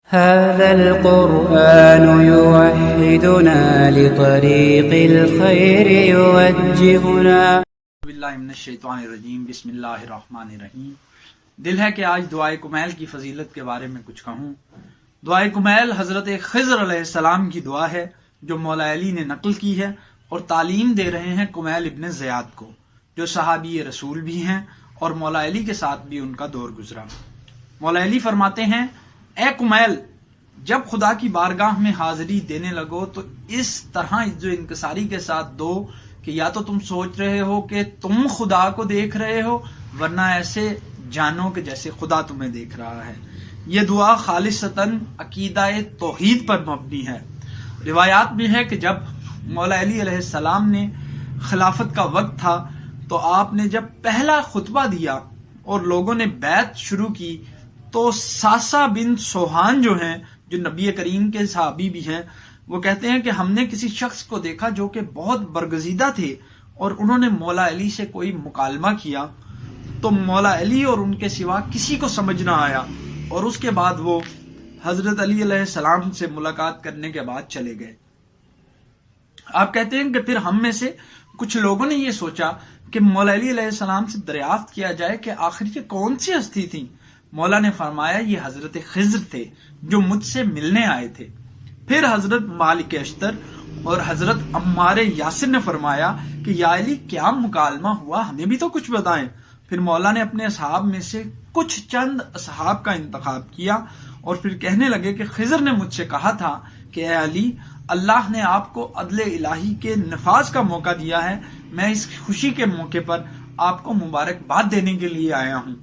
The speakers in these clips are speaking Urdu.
هذا القرآن يوحدنا لطريق الخير يوجهنا باللہ من الشیطان الرجیم بسم اللہ الرحمن الرحیم۔ دل ہے کہ آج دعائے کمیل کی فضیلت کے بارے میں کچھ کہوں۔ دعائے کمیل حضرت خضر علیہ السلام کی دعا ہے جو مولا علی نے نقل کی ہے اور تعلیم دے رہے ہیں کمیل ابن زیاد کو، جو صحابی رسول بھی ہیں اور مولا علی کے ساتھ بھی ان کا دور گزرا۔ مولا علی فرماتے ہیں، اے کمیل، جب خدا کی بارگاہ میں حاضری دینے لگو تو اس طرح عجز و انکساری کے ساتھ دو کہ یا تو تم سوچ رہے ہو کہ تم خدا کو دیکھ رہے ہو، ورنہ ایسے جانو کہ جیسے خدا تمہیں دیکھ رہا ہے۔ یہ دعا خالصتاً عقیدہ توحید پر مبنی ہے۔ روایات میں ہے کہ جب مولا علی علیہ السلام نے خلافت کا وقت تھا تو آپ نے جب پہلا خطبہ دیا اور لوگوں نے بیعت شروع کی تو ساسا بن سوہان جو ہیں، جو نبی کریم کے صحابی بھی ہیں، وہ کہتے ہیں کہ ہم نے کسی شخص کو دیکھا جو کہ بہت برگزیدہ تھے اور انہوں نے مولا علی سے کوئی مکالمہ کیا تو مولا علی اور ان کے سوا کسی کو سمجھ نہ آیا، اور اس کے بعد وہ حضرت علی علیہ السلام سے ملاقات کرنے کے بعد چلے گئے۔ آپ کہتے ہیں کہ پھر ہم میں سے کچھ لوگوں نے یہ سوچا کہ مولا علی علیہ السلام سے دریافت کیا جائے کہ آخر یہ کون سی ہستی تھی۔ مولا نے فرمایا، یہ حضرت خضر تھے جو مجھ سے ملنے آئے تھے۔ پھر حضرت مالک اشتر اور حضرت عمار یاسر نے فرمایا کہ یا علی، کیا مکالمہ ہوا، ہمیں بھی تو کچھ بتائیں۔ پھر مولا نے اپنے اصحاب میں سے کچھ چند اصحاب کا انتخاب کیا اور پھر کہنے لگے کہ خضر نے مجھ سے کہا تھا کہ اے علی، اللہ نے آپ کو عدل الہی کے نفاذ کا موقع دیا ہے، میں اس خوشی کے موقع پر آپ کو مبارکباد دینے کے لیے آیا ہوں۔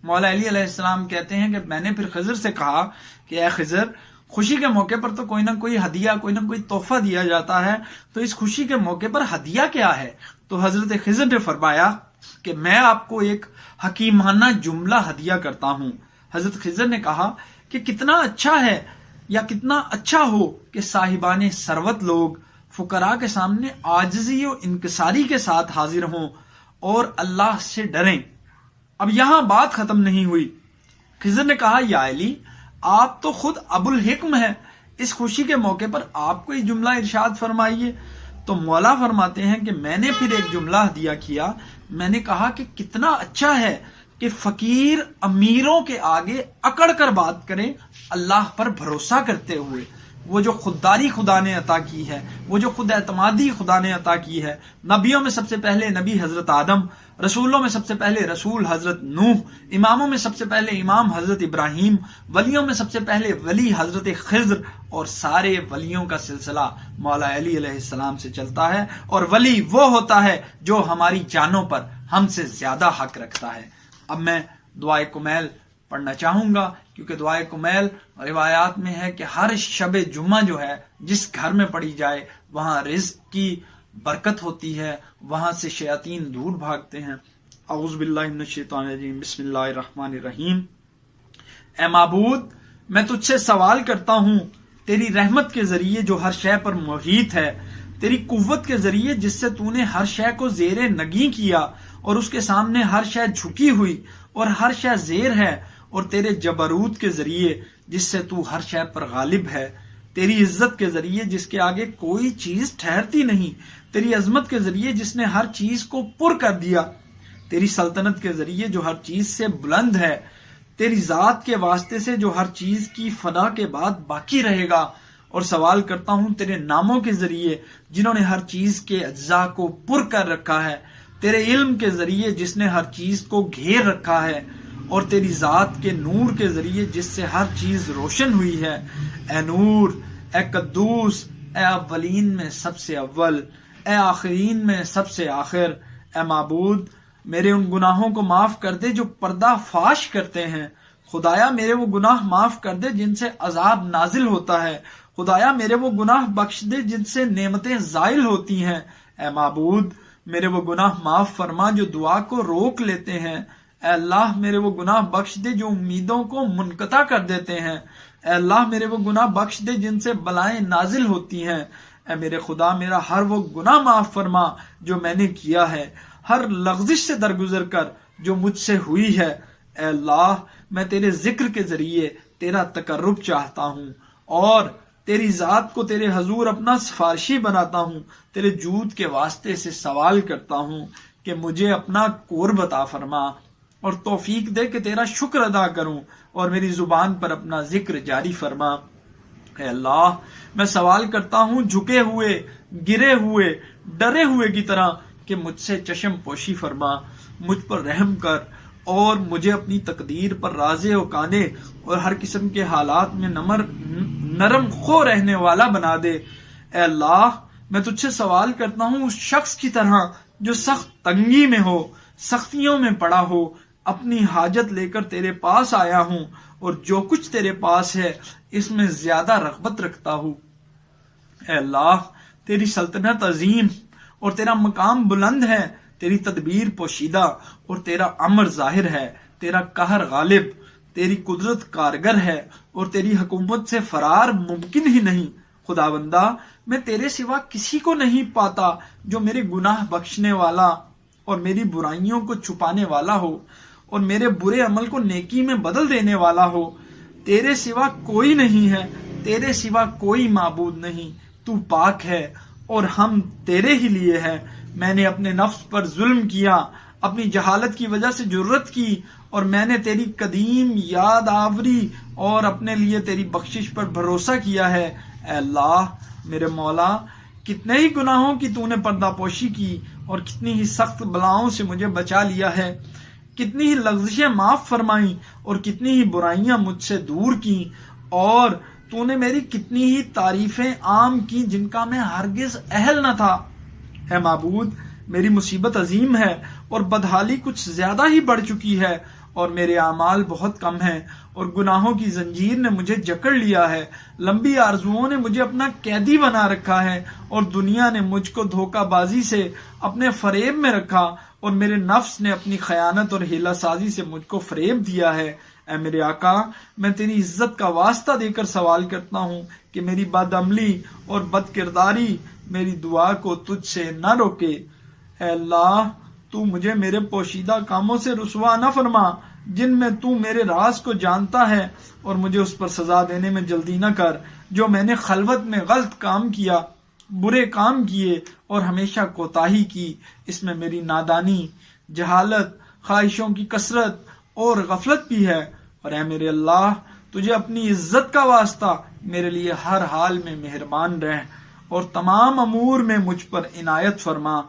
مولا علی علیہ السلام کہتے ہیں کہ میں نے پھر خضر سے کہا کہ اے خضر، خوشی کے موقع پر تو کوئی نہ کوئی ہدیہ، کوئی نہ کوئی تحفہ دیا جاتا ہے، تو اس خوشی کے موقع پر ہدیہ کیا ہے؟ تو حضرت خضر نے فرمایا کہ میں آپ کو ایک حکیمانہ جملہ ہدیہ کرتا ہوں۔ حضرت خضر نے کہا کہ کتنا اچھا ہے یا کتنا اچھا ہو کہ صاحبان ثروت لوگ فقراء کے سامنے عاجزی و انکساری کے ساتھ حاضر ہوں اور اللہ سے ڈریں۔ اب یہاں بات ختم نہیں ہوئی۔ خضر نے کہا، یا علی، آپ تو خود ابو الحکم ہے، اس خوشی کے موقع پر آپ کو یہ جملہ ارشاد فرمائیے۔ تو مولا فرماتے ہیں کہ میں نے پھر ایک جملہ ہدیہ کیا، میں نے کہا کہ کتنا اچھا ہے کہ فقیر امیروں کے آگے اکڑ کر بات کرے اللہ پر بھروسہ کرتے ہوئے۔ وہ جو خودداری خدا نے عطا کی ہے، وہ جو خود اعتمادی خدا نے عطا کی ہے، نبیوں میں سب سے پہلے نبی حضرت آدم، رسولوں میں سب سے پہلے رسول حضرت نوح، اماموں میں سب سے پہلے امام حضرت ابراہیم، ولیوں میں سب سے پہلے ولی حضرت خضر، اور سارے ولیوں کا سلسلہ مولا علی علیہ السلام سے چلتا ہے، اور ولی وہ ہوتا ہے جو ہماری جانوں پر ہم سے زیادہ حق رکھتا ہے۔ اب میں دعائے کمیل پڑھنا چاہوں گا، کیونکہ دعائے کمیل روایات میں ہے کہ ہر شب جمعہ جو ہے جس گھر میں پڑھی جائے وہاں رزق کی برکت ہوتی ہے، وہاں سے شیاطین دور بھاگتے ہیں۔ اعوذ باللہ من الشیطان الرجیم، بسم اللہ الرحمن الرحیم۔ اے معبود، میں تجھ سے سوال کرتا ہوں تیری رحمت کے ذریعے جو ہر شے پر محیط ہے، تیری قوت کے ذریعے جس سے تو نے ہر شے کو زیر نگیں کیا اور اس کے سامنے ہر شے جھکی ہوئی اور ہر شے زیر ہے، اور تیرے جبروت کے ذریعے جس سے تو ہر شے پر غالب ہے، تیری عزت کے ذریعے جس کے آگے کوئی چیز ٹھہرتی نہیں، تیری عظمت کے ذریعے جس نے ہر چیز کو پر کر دیا، تیری سلطنت کے ذریعے جو ہر چیز سے بلند ہے، تیری ذات کے واسطے سے جو ہر چیز کی فنا کے بعد باقی رہے گا، اور سوال کرتا ہوں تیرے ناموں کے ذریعے جنہوں نے ہر چیز کے اجزاء کو پر کر رکھا ہے، تیرے علم کے ذریعے جس نے ہر چیز کو گھیر رکھا ہے، اور تیری ذات کے نور کے ذریعے جس سے ہر چیز روشن ہوئی ہے۔ اے نور، اے قدوس، اے اولین میں سب سے اول، اے آخرین میں سب سے آخر، اے معبود، میرے ان گناہوں کو معاف کر دے جو پردہ فاش کرتے ہیں۔ خدایا، میرے وہ گناہ معاف کر دے جن سے عذاب نازل ہوتا ہے۔ خدایا، میرے وہ گناہ بخش دے جن سے نعمتیں زائل ہوتی ہیں۔ اے معبود، میرے وہ گناہ معاف فرما جو دعا کو روک لیتے ہیں۔ اے اللہ، میرے وہ گناہ بخش دے جو امیدوں کو منقطع کر دیتے ہیں۔ اے اللہ، میرے وہ گناہ بخش دے جن سے بلائیں نازل ہوتی ہیں۔ اے میرے خدا، میرا ہر وہ گناہ معاف فرما جو میں نے کیا ہے، ہر لغزش سے درگزر کر جو مجھ سے ہوئی ہے۔ اے اللہ، میں تیرے ذکر کے ذریعے تیرا تقرب چاہتا ہوں اور تیری ذات کو تیرے حضور اپنا سفارشی بناتا ہوں. تیرے جود کے واسطے سے سوال کرتا ہوں کہ مجھے اپنا قرب عطا فرما اور توفیق دے کہ تیرا شکر ادا کروں اور میری زبان پر اپنا ذکر جاری فرما. اے اللہ میں سوال کرتا ہوں جھکے ہوئے، گرے ہوئے، ڈرے ہوئے کی طرح کہ مجھ سے چشم پوشی فرما، مجھ پر رحم کر اور مجھے اپنی تقدیر پر راضی و قانع اور ہر قسم کے حالات میں نرم خو رہنے والا بنا دے. اے اللہ میں تجھ سے سوال کرتا ہوں اس شخص کی طرح جو سخت تنگی میں ہو، سختیوں میں پڑا ہو، اپنی حاجت لے کر تیرے پاس آیا ہوں اور جو کچھ تیرے پاس ہے اس میں زیادہ رغبت رکھتا ہوں. اے اللہ تیری سلطنت عظیم اور تیرا مقام بلند ہے، تیری تدبیر پوشیدہ اور تیرا امر ظاہر ہے، تیرا قہر غالب، تیری قدرت کارگر ہے اور تیری حکومت سے فرار ممکن ہی نہیں. خداوندہ میں تیرے سوا کسی کو نہیں پاتا جو میرے گناہ بخشنے والا اور میری برائیوں کو چھپانے والا ہو اور میرے برے عمل کو نیکی میں بدل دینے والا ہو. تیرے سوا کوئی نہیں ہے، تیرے سوا کوئی معبود نہیں. تو پاک ہے اور ہم تیرے ہی لیے ہیں. میں نے اپنے نفس پر ظلم کیا، اپنی جہالت کی وجہ سے جرت کی اور میں نے تیری قدیم یاد آوری اور اپنے لیے تیری بخشش پر بھروسہ کیا ہے. اے اللہ میرے مولا کتنے ہی گناہوں کی تو نے پردہ پوشی کی اور کتنی ہی سخت بلاؤں سے مجھے بچا لیا ہے، کتنی ہی لغزشیں معاف فرمائیں اور کتنی ہی برائیاں مجھ سے دور کی، اور تو نے میری کتنی ہی تعریفیں عام کی جن کا میں ہرگز اہل نہ تھا. اے معبود میری مصیبت عظیم ہے اور بدحالی کچھ زیادہ ہی بڑھ چکی ہے اور میرے اعمال بہت کم ہیں اور گناہوں کی زنجیر نے مجھے جکڑ لیا ہے. لمبی آرزوؤں نے مجھے اپنا قیدی بنا رکھا ہے اور دنیا نے مجھ کو دھوکہ بازی سے اپنے فریب میں رکھا اور میرے نفس نے اپنی خیانت اور ہیلہ سازی سے مجھ کو فریب دیا ہے. اے میرے آقا میں تیری عزت کا واسطہ دے کر سوال کرتا ہوں کہ میری بد عملی اور بد کرداری میری دعا کو تجھ سے نہ روکے. اے اللہ تو مجھے میرے پوشیدہ کاموں سے رسوا نہ فرما جن میں تو میرے راز کو جانتا ہے اور مجھے اس پر سزا دینے میں جلدی نہ کر. جو میں نے خلوت میں غلط کام کیا، برے کام کیے اور ہمیشہ کوتاہی کی، اس میں میری نادانی، جہالت، خواہشوں کی کثرت اور غفلت بھی ہے. اور اے میرے اللہ تجھے اپنی عزت کا واسطہ میرے لیے ہر حال میں مہربان رہ اور تمام امور میں مجھ پر عنایت فرما.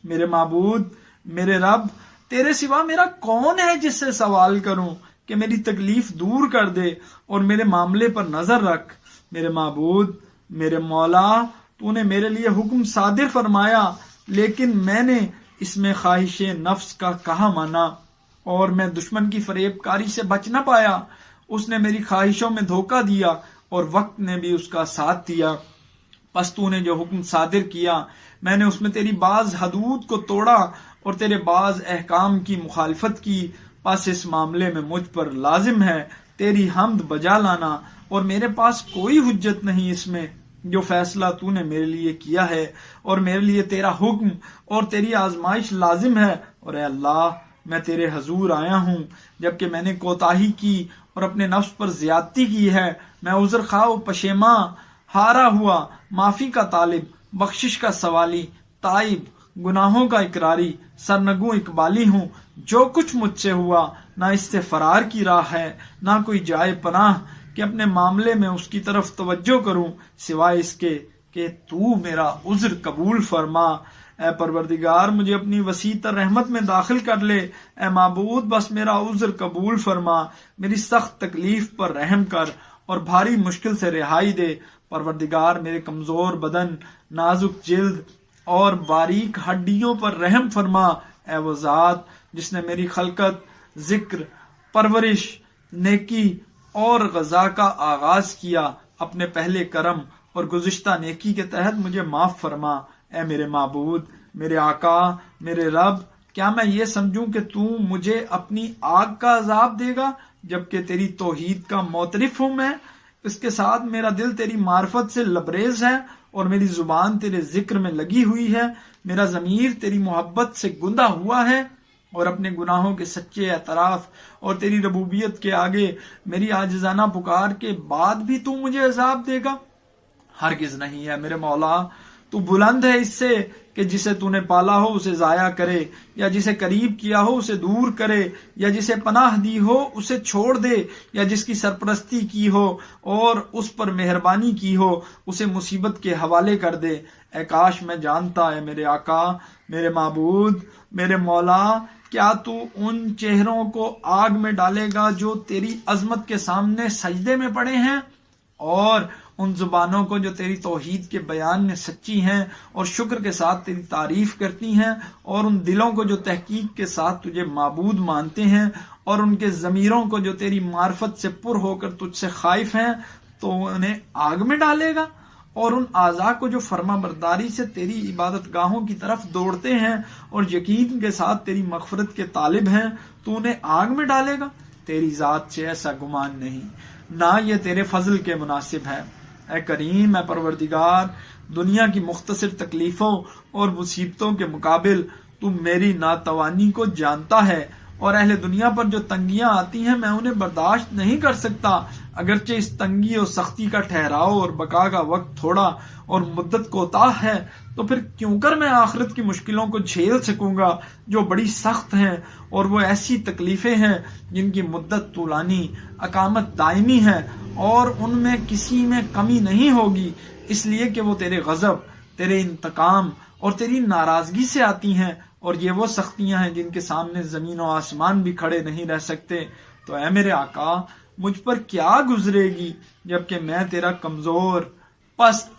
میرے معبود میرے رب تیرے سوا میرا کون ہے جس سے سوال کروں کہ میری تکلیف دور کر دے اور میرے معاملے پر نظر رکھ. میرے معبود میرے مولا تو نے میرے لیے حکم صادر فرمایا لیکن میں نے اس میں خواہش نفس کا کہا مانا اور میں دشمن کی فریب کاری سے بچ نہ پایا. اس نے میری خواہشوں میں دھوکہ دیا اور وقت نے بھی اس کا ساتھ دیا. پس تو نے جو حکم صادر کیا میں نے اس میں تیری بعض حدود کو توڑا اور تیرے بعض احکام کی مخالفت کی. پس اس معاملے میں مجھ پر لازم ہے تیری حمد بجا لانا اور میرے پاس کوئی حجت نہیں اس میں جو فیصلہ تو نے میرے لیے کیا ہے، اور میرے لیے تیرا حکم اور تیری آزمائش لازم ہے. اور اے اللہ میں تیرے حضور آیا ہوں جبکہ میں نے کوتاہی کی اور اپنے نفس پر زیادتی کی ہے. میں عذر خواہ و پشیماں، ہارا ہوا، معافی کا طالب، بخشش کا سوالی، تائب، گناہوں کا اقراری، سرنگوں اقبالی ہوں. جو کچھ مجھ سے ہوا نہ اس سے فرار کی راہ ہے، نہ کوئی جائے پناہ کہ اپنے معاملے میں اس کی طرف توجہ کروں سوائے اس کے کہ تو میرا عذر قبول فرما. اے پروردگار مجھے اپنی وسیع تر رحمت میں داخل کر لے. اے معبود بس میرا عذر قبول فرما، میری سخت تکلیف پر رحم کر اور بھاری مشکل سے رہائی دے. پروردگار میرے کمزور بدن، نازک جلد اور باریک ہڈیوں پر رحم فرما. اے وہ ذات جس نے میری خلقت، ذکر، پرورش، نیکی اور غذا کا آغاز کیا، اپنے پہلے کرم اور گزشتہ نیکی کے تحت مجھے معاف فرما. اے میرے معبود میرے آقا میرے رب کیا میں یہ سمجھوں کہ تو مجھے اپنی آگ کا عذاب دے گا جبکہ تیری توحید کا معترف ہوں میں؟ اس کے ساتھ میرا دل تیری معرفت سے لبریز ہے اور میری زبان تیرے ذکر میں لگی ہوئی ہے. میرا ضمیر تیری محبت سے گندا ہوا ہے. اور اپنے گناہوں کے سچے اعتراف اور تیری ربوبیت کے آگے میری عاجزانہ پکار کے بعد بھی تو مجھے عذاب دے گا؟ ہرگز نہیں ہے میرے مولا، تو بلند ہے اس سے کہ جسے تو نے پالا ہو اسے ضائع کرے، یا جسے قریب کیا ہو اسے دور کرے، یا جسے پناہ دی ہو اسے چھوڑ دے، یا جس کی سرپرستی کی ہو اور اس پر مہربانی کی ہو اسے مصیبت کے حوالے کر دے۔ اے کاش میں جانتا ہے میرے آقا، میرے معبود، میرے مولا، کیا تو ان چہروں کو آگ میں ڈالے گا جو تیری عظمت کے سامنے سجدے میں پڑے ہیں، اور ان زبانوں کو جو تیری توحید کے بیان میں سچی ہیں اور شکر کے ساتھ تیری تعریف کرتی ہیں، اور ان دلوں کو جو تحقیق کے ساتھ تجھے معبود مانتے ہیں، اور ان کے ضمیروں کو جو تیری معرفت سے پر ہو کر تجھ سے خائف ہیں، تو انہیں آگ میں ڈالے گا؟ اور ان اعضاء کو جو فرما برداری سے تیری عبادت گاہوں کی طرف دوڑتے ہیں اور یقین کے ساتھ تیری مغفرت کے طالب ہیں، تو انہیں آگ میں ڈالے گا؟ تیری ذات سے ایسا گمان نہیں، نہ یہ تیرے فضل کے مناسب ہے۔ اے کریم، اے پروردگار، دنیا کی مختصر تکلیفوں اور مصیبتوں کے مقابل تو میری ناتوانی کو جانتا ہے، اور اہل دنیا پر جو تنگیاں آتی ہیں میں انہیں برداشت نہیں کر سکتا، اگرچہ اس تنگی اور سختی کا ٹھہراؤ اور بقا کا وقت تھوڑا اور مدت کوتاہ ہے، تو پھر کیوں کر میں آخرت کی مشکلوں کو جھیل سکوں گا جو بڑی سخت ہیں، اور وہ ایسی تکلیفیں ہیں جن کی مدت طولانی، اقامت دائمی ہے، اور ان میں کسی میں کمی نہیں ہوگی، اس لیے کہ وہ تیرے غضب، تیرے انتقام اور تیری ناراضگی سے آتی ہیں، اور یہ وہ سختیاں ہیں جن کے سامنے زمین و آسمان بھی کھڑے نہیں رہ سکتے۔ تو اے میرے آقا، مجھ پر کیا گزرے گی جبکہ میں تیرا کمزور، پست،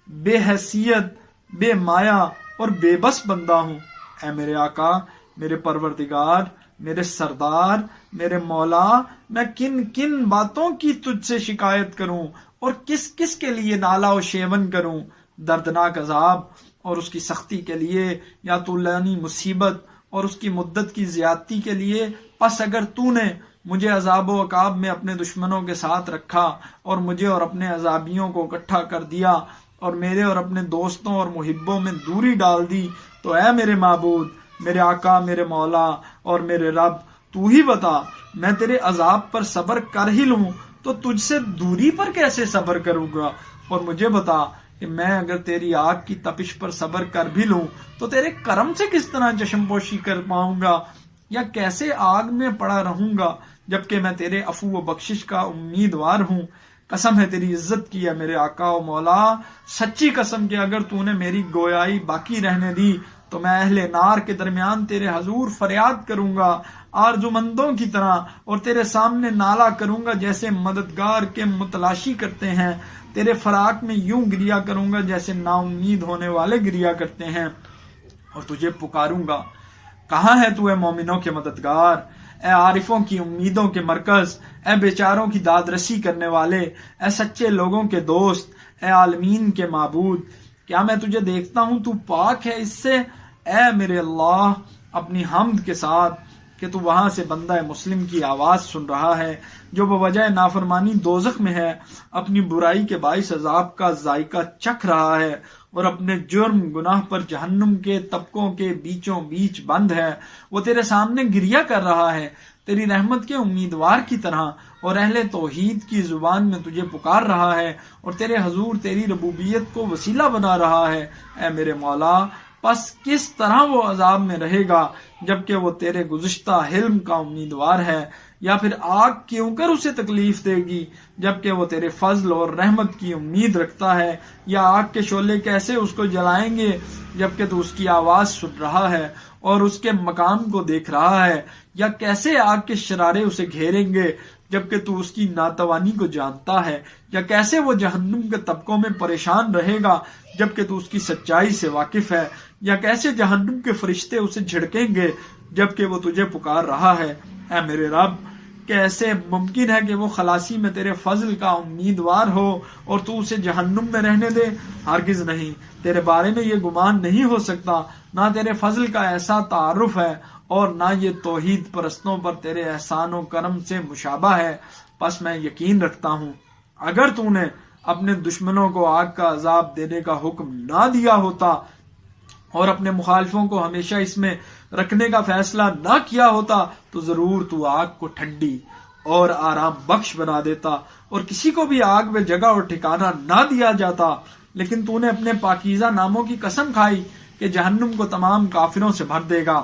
بے حیثیت، بے مایا اور بے بس بندہ ہوں۔ اے میرے آقا، میرے پروردگار، میرے سردار، میرے مولا، میں کن کن باتوں کی تجھ سے شکایت کروں اور کس کس کے لیے نالا و شیون کروں؟ دردناک عذاب اور اس کی سختی کے لیے، یا طولانی مصیبت اور اس کی مدت کی زیادتی کے لیے؟ پس اگر تو نے مجھے عذاب و عقاب میں اپنے دشمنوں کے ساتھ رکھا اور مجھے اور اپنے عذابیوں کو اکٹھا کر دیا اور میرے اور اپنے دوستوں اور محبوں میں دوری ڈال دی، تو اے میرے معبود، میرے آقا، میرے مولا اور میرے رب، تو ہی بتا، میں تیرے عذاب پر صبر کر ہی لوں تو تجھ سے دوری پر کیسے صبر کروں گا؟ اور مجھے بتا کہ میں اگر تیری آگ کی تپش پر صبر کر بھی لوں تو تیرے کرم سے کس طرح چشم پوشی کر پاؤں گا، یا کیسے آگ میں پڑا رہوں گا جبکہ میں تیرے عفو و بخشش کا امیدوار ہوں؟ قسم ہے تیری عزت کی ہے میرے آقا و مولا، سچی قسم کہ اگر تو نے میری گویائی باقی رہنے دی تو میں اہل نار کے درمیان تیرے حضور فریاد کروں گا آرزومندوں کی طرح، اور تیرے سامنے نالا کروں گا جیسے مددگار کے متلاشی کرتے ہیں، تیرے فراق میں یوں گریا کروں گا جیسے نا امید ہونے والے گریا کرتے ہیں، اور تجھے پکاروں گا، کہاں ہے تو اے مومنوں کے مددگار، اے عارفوں کی امیدوں کے مرکز، اے بیچاروں کی داد رسی کرنے والے، اے سچے لوگوں کے دوست، اے عالمین کے معبود، کیا میں تجھے دیکھتا ہوں تو پاک ہے اس سے؟ اے میرے اللہ، اپنی حمد کے ساتھ کہ تو وہاں سے بندہ مسلم کی آواز سن رہا ہے جو بوجہ نافرمانی دوزخ میں ہے، اپنی برائی کے باعث عذاب کا ذائقہ چکھ رہا ہے، اور اپنے جرم گناہ پر جہنم کے طبقوں کے بیچوں بیچ بند ہے، وہ تیرے سامنے گریہ کر رہا ہے تیری رحمت کے امیدوار کی طرح، اور اہل توحید کی زبان میں تجھے پکار رہا ہے، اور تیرے حضور تیری ربوبیت کو وسیلہ بنا رہا ہے۔ اے میرے مولا، پس کس طرح وہ عذاب میں رہے گا جبکہ وہ تیرے گزشتہ حلم کا امیدوار ہے؟ یا پھر آگ کیوں کر اسے تکلیف دے گی جبکہ وہ تیرے فضل اور رحمت کی امید رکھتا ہے؟ یا آگ کے شعلے کیسے اس کو جلائیں گے جبکہ تو اس کی آواز سن رہا ہے اور اس کے مقام کو دیکھ رہا ہے؟ یا کیسے آگ کے شرارے اسے گھیریں گے جبکہ تو اس کی ناتوانی کو جانتا ہے؟ یا کیسے وہ جہنم کے طبقوں میں پریشان رہے گا جبکہ تو اس کی سچائی سے واقف ہے؟ یا کیسے جہنم کے فرشتے اسے جھڑکیں گے جبکہ وہ تجھے پکار رہا ہے؟ اے میرے رب، کیسے ممکن ہے کہ وہ خلاصی میں تیرے فضل کا امیدوار ہو اور تو اسے جہنم میں رہنے دے؟ ہرگز نہیں، تیرے بارے میں یہ گمان نہیں ہو سکتا، نہ تیرے فضل کا ایسا تعارف ہے اور نہ یہ توحید پرستوں پر تیرے احسان و کرم سے مشابہ ہے۔ پس میں یقین رکھتا ہوں اگر تو نے اپنے دشمنوں کو آگ کا عذاب دینے کا حکم نہ دیا ہوتا اور اپنے مخالفوں کو ہمیشہ اس میں رکھنے کا فیصلہ نہ کیا ہوتا تو ضرور تو آگ کو ٹھنڈی اور آرام بخش بنا دیتا اور کسی کو بھی آگ میں جگہ اور ٹھکانہ نہ دیا جاتا، لیکن تو نے اپنے پاکیزہ ناموں کی قسم کھائی کہ جہنم کو تمام کافروں سے بھر دے گا،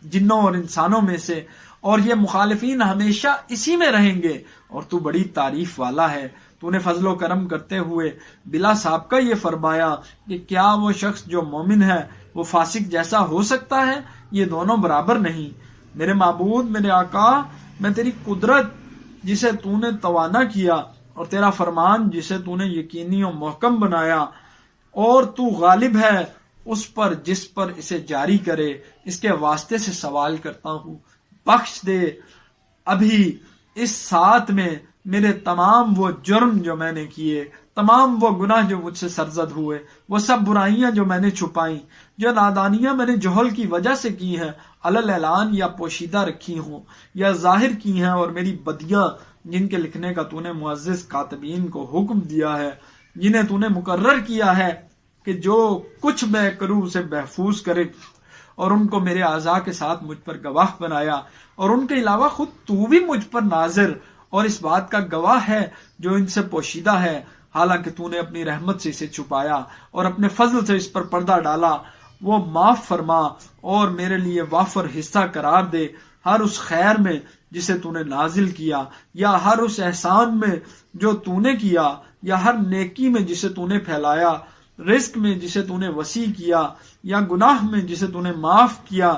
جنوں اور انسانوں میں سے، اور یہ مخالفین ہمیشہ اسی میں رہیں گے، اور تو بڑی تعریف والا ہے۔ تو نے فضل و کرم کرتے ہوئے بلا سابقہ یہ فرمایا کہ کیا وہ شخص جو مومن ہے وہ فاسق جیسا ہو سکتا ہے؟ یہ دونوں برابر نہیں۔ میرے معبود، میرے آقا، میں تیری قدرت جسے تو نے توانا کیا اور تیرا فرمان جسے تو نے یقینی و محکم بنایا، اور تو غالب ہے اس پر جس پر اسے جاری کرے، اس کے واسطے سے سوال کرتا ہوں، بخش دے ابھی اس ساتھ میں میرے تمام وہ جرم جو میں نے کیے، تمام وہ گناہ جو مجھ سے سرزد ہوئے، وہ سب برائیاں جو میں نے چھپائیں، جو نادانیاں میں نے جہل کی وجہ سے کی ہیں، علل اعلان یا پوشیدہ رکھی ہوں یا ظاہر کی ہیں، اور میری بدیاں جن کے لکھنے کا تو نے معزز کاتبین کو حکم دیا ہے، جنہیں تو نے مقرر کیا ہے کہ جو کچھ میں کروں اسے محفوظ کرے، اور ان کو میرے اعضاء کے ساتھ مجھ پر گواہ بنایا، اور ان کے علاوہ خود تو بھی مجھ پر ناظر اور اس بات کا گواہ ہے جو ان سے پوشیدہ ہے، حالانکہ تو نے اپنی رحمت سے اسے چھپایا اور اپنے فضل سے اس پر پردہ ڈالا۔ وہ معاف فرما اور میرے لیے وافر حصہ قرار دے ہر اس خیر میں جسے تو نے نازل کیا، یا ہر اس احسان میں جو تو نے کیا، یا ہر نیکی میں جسے تو نے پھیلایا، رزق میں جسے تو نے وسیع کیا، یا گناہ میں جسے تو نے معاف کیا،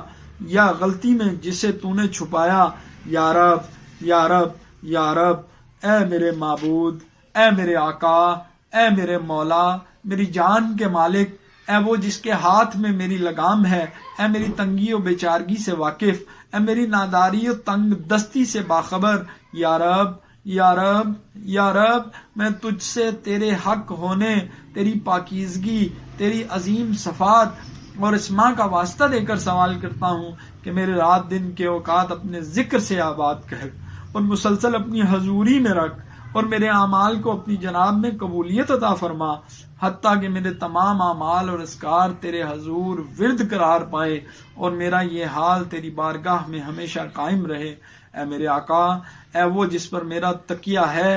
یا غلطی میں جسے تو نے چھپایا۔ یا رب، یا رب، یا رب، اے میرے معبود، اے میرے آقا، اے میرے مولا، میری جان کے مالک، اے وہ جس کے ہاتھ میں میری لگام ہے، اے میری تنگی و بیچارگی سے واقف، اے میری ناداری و تنگ دستی سے باخبر۔ یا رب، یا رب، یا رب، میں تجھ سے تیرے حق ہونے، تیری پاکیزگی، تیری عظیم صفات اور اسماء کا واسطہ دے کر سوال کرتا ہوں کہ میرے رات دن کے اوقات اپنے ذکر سے آباد کر اور مسلسل اپنی حضوری میں رکھ، اور میرے اعمال کو اپنی جناب میں قبولیت عطا فرما، حتیٰ کہ میرے تمام اعمال اور اذکار تیرے حضور ورد قرار پائے، اور میرا یہ حال تیری بارگاہ میں ہمیشہ قائم رہے۔ اے میرے آقا، اے وہ جس پر میرا تکیہ ہے،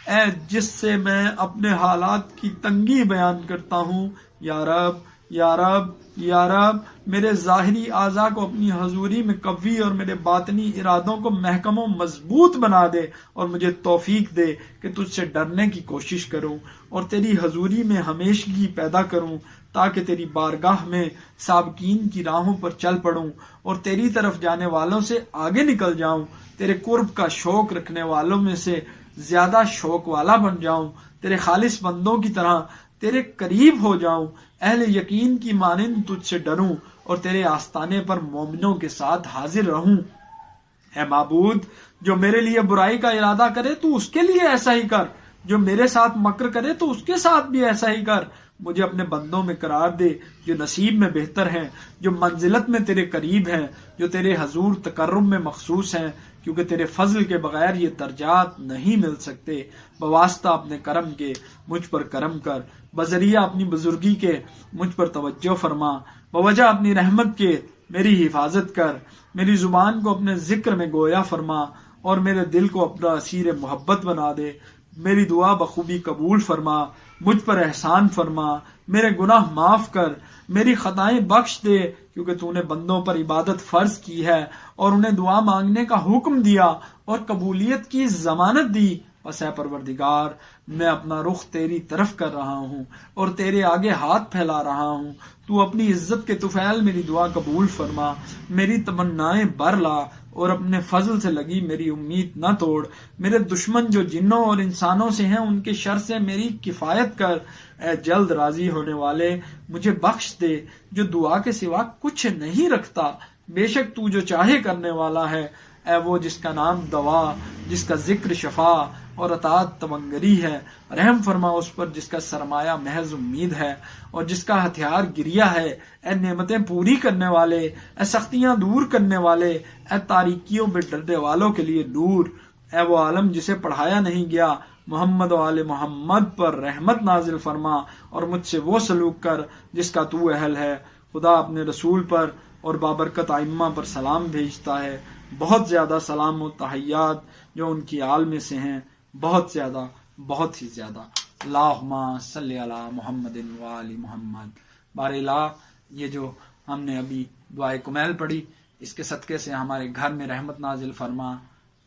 اے جس سے میں اپنے حالات کی تنگی بیان کرتا ہوں، یا رب، یا رب، یا رب، میرے ظاہری اعضاء کو اپنی حضوری میں قوی اور میرے باطنی ارادوں کو محکم و مضبوط بنا دے، اور مجھے توفیق دے کہ تجھ سے ڈرنے کی کوشش کروں اور تیری حضوری میں ہمیشگی پیدا کروں، تاکہ تیری بارگاہ میں سابقین کی راہوں پر چل پڑوں اور تیری طرف جانے والوں سے آگے نکل جاؤں، تیرے قرب کا شوق رکھنے والوں میں سے زیادہ شوق والا بن جاؤں، تیرے خالص بندوں کی طرح تیرے قریب ہو جاؤں، اہل یقین کی مانند تجھ سے ڈروں اور تیرے آستانے پر مومنوں کے ساتھ حاضر رہوں۔ اے معبود، جو میرے لیے برائی کا ارادہ کرے تو اس کے لیے ایسا ہی کر، جو میرے ساتھ مکر کرے تو اس کے ساتھ بھی ایسا ہی کر۔ مجھے اپنے بندوں میں قرار دے جو نصیب میں بہتر ہیں، جو منزلت میں تیرے قریب ہیں، جو تیرے حضور تقرب میں مخصوص ہیں، کیونکہ تیرے فضل کے بغیر یہ درجات نہیں مل سکتے۔ بواسطہ اپنے کرم کے مجھ پر کرم کر، بذریعہ اپنی بزرگی کے مجھ پر توجہ فرما، بوجہ اپنی رحمت کے میری حفاظت کر، میری زبان کو اپنے ذکر میں گویا فرما اور میرے دل کو اپنا اسیر محبت بنا دے۔ میری دعا بخوبی قبول فرما، مجھ پر احسان فرما، میرے گناہ معاف کر، میری خطائیں بخش دے، کیونکہ تو نے بندوں پر عبادت فرض کی ہے اور انہیں دعا مانگنے کا حکم دیا اور قبولیت کی ضمانت دی۔ پس اے پروردگار، میں اپنا رخ تیری طرف کر رہا ہوں اور تیرے آگے ہاتھ پھیلا رہا ہوں۔ تو اپنی عزت کے طفیل میری دعا قبول فرما، میری تمنائیں بر لا اور اپنے فضل سے لگی میری امید نہ توڑ۔ میرے دشمن جو جنوں اور انسانوں سے ہیں ان کے شر سے میری کفایت کر۔ اے جلد راضی ہونے والے، مجھے بخش دے جو دعا کے سوا کچھ نہیں رکھتا، بے شک تو جو چاہے کرنے والا ہے۔ اے وہ جس کا نام دوا، جس کا ذکر شفا اور اطاعت تمنگری ہے، رحم فرما اس پر جس کا سرمایہ محض امید ہے اور جس کا ہتھیار گریہ ہے۔ اے نعمتیں پوری کرنے والے، اے سختیاں دور کرنے والے، اے تاریکیوں میں ڈرنے والوں کے لیے نور، اے وہ عالم جسے پڑھایا نہیں گیا، محمد و آل محمد پر رحمت نازل فرما اور مجھ سے وہ سلوک کر جس کا تو اہل ہے۔ خدا اپنے رسول پر اور بابرکت ائمہ پر سلام بھیجتا ہے، بہت زیادہ سلام و تحیات جو ان کی آل میں سے ہیں، بہت زیادہ، بہت ہی زیادہ۔ اللہم صلی علی محمد و آل محمد۔ بار الہ، یہ جو ہم نے ابھی دعائے کمیل پڑھی، اس کے صدقے سے ہمارے گھر میں رحمت نازل فرما،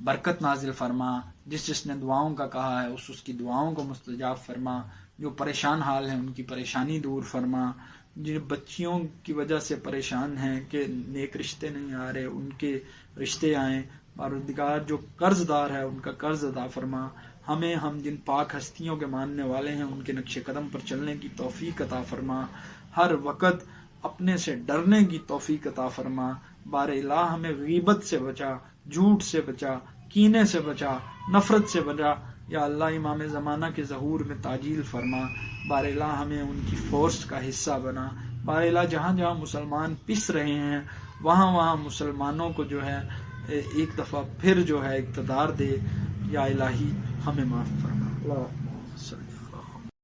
برکت نازل فرما، جس نے دعاؤں کا کہا ہے اس کی دعاؤں کو مستجاب فرما، جو پریشان حال ہیں ان کی پریشانی دور فرما، جن بچیوں کی وجہ سے پریشان ہیں کہ نیک رشتے نہیں آ رہے ان کے رشتے آئیں، پروردگار جو قرض دار ہے ان کا قرض ادا فرما، ہمیں ہم جن پاک ہستیوں کے ماننے والے ہیں ان کے نقش قدم پر چلنے کی توفیق عطا فرما، ہر وقت اپنے سے ڈرنے کی توفیق عطا فرما، بار الہ ہمیں غیبت سے بچا، جھوٹ سے بچا، کینے سے بچا، نفرت سے بچا، یا اللہ امام زمانہ کے ظہور میں تعجیل فرما، بار الہ ہمیں ان کی فورس کا حصہ بنا، بار الہ جہاں جہاں مسلمان پس رہے ہیں وہاں وہاں مسلمانوں کو جو ہے ایک دفعہ پھر جو ہے اقتدار دے، یا الہی ہمیں معاف فرما۔ اللہم صلی